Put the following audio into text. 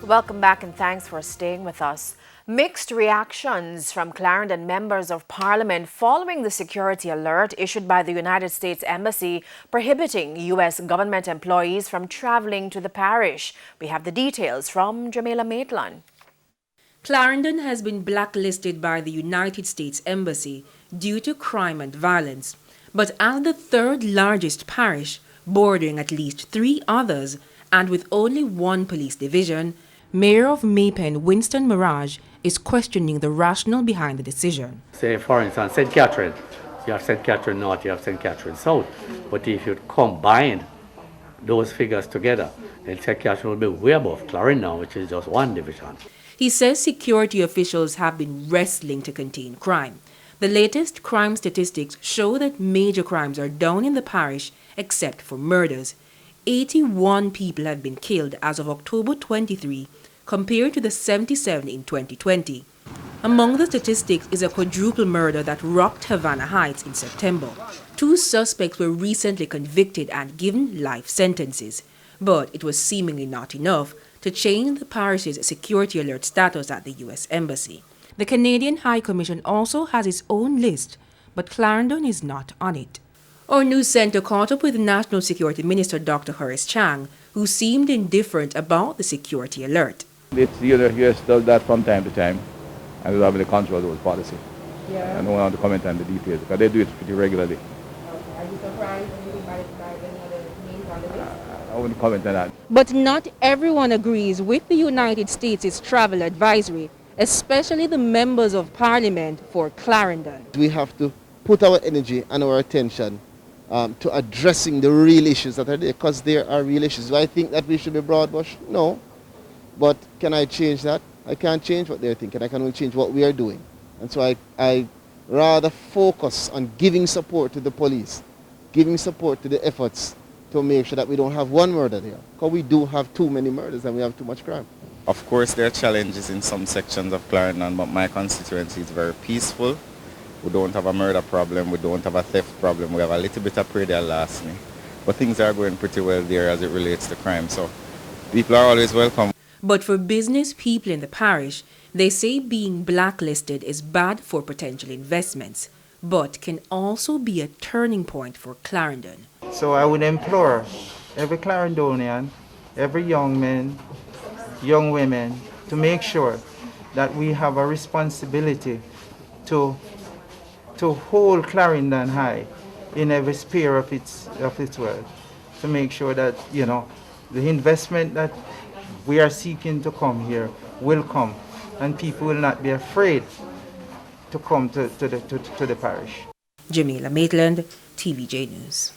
Welcome back and thanks for staying with us. Mixed reactions from Clarendon members of Parliament following the security alert issued by the United States Embassy prohibiting U.S. government employees from traveling to the parish. We have the details from Jamaica Maitland. Clarendon has been blacklisted by the United States Embassy due to crime and violence. But as the third largest parish, bordering at least 3 others, and with only 1 police division, Mayor of Maypen, Winston Mirage, is questioning the rationale behind the decision. Say, for instance, St. Catherine. You have St. Catherine North, you have St. Catherine South. But if you combine those figures together, then St. Catherine will be way above Clarendon, which is just 1 division. He says security officials have been wrestling to contain crime. The latest crime statistics show that major crimes are down in the parish except for murders. 81 people have been killed as of October 23, compared to the 77 in 2020. Among the statistics is a quadruple murder that rocked Havana Heights in September. 2 suspects were recently convicted and given life sentences, but it was seemingly not enough to change the parish's security alert status at the U.S. Embassy. The Canadian High Commission also has its own list, but Clarendon is not on it. Our news center caught up with National Security Minister Dr. Horace Chang, who seemed indifferent about the security alert. It's the US does that from time to time, and we have the control those policy. Yeah. I don't want to comment on the details because they do it pretty regularly. Are you surprised by any other names on the list? I wouldn't comment on that. But not everyone agrees with the United States' travel advisory, especially the members of Parliament for Clarendon. We have to put our energy and our attention to addressing the real issues that are there, because there are real issues. Do I think that we should be broad-brush? No. But can I change that? I can't change what they're thinking. I can only change what we are doing. And so I rather focus on giving support to the police, giving support to the efforts to make sure that we don't have 1 murder there. Because we do have too many murders and we have too much crime. Of course, there are challenges in some sections of Clarendon, but my constituency is very peaceful. We don't have a murder problem, we don't have a theft problem, we have a little bit of prayer larceny. But things are going pretty well there as it relates to crime, so people are always welcome. But for business people in the parish, they say being blacklisted is bad for potential investments, but can also be a turning point for Clarendon. So I would implore every Clarendonian, every young man, young women, to make sure that we have a responsibility to hold Clarendon high in every sphere of its world, to make sure that, you know, the investment that we are seeking to come here will come, and people will not be afraid to come to the parish. Jamaica Maitland, TVJ News.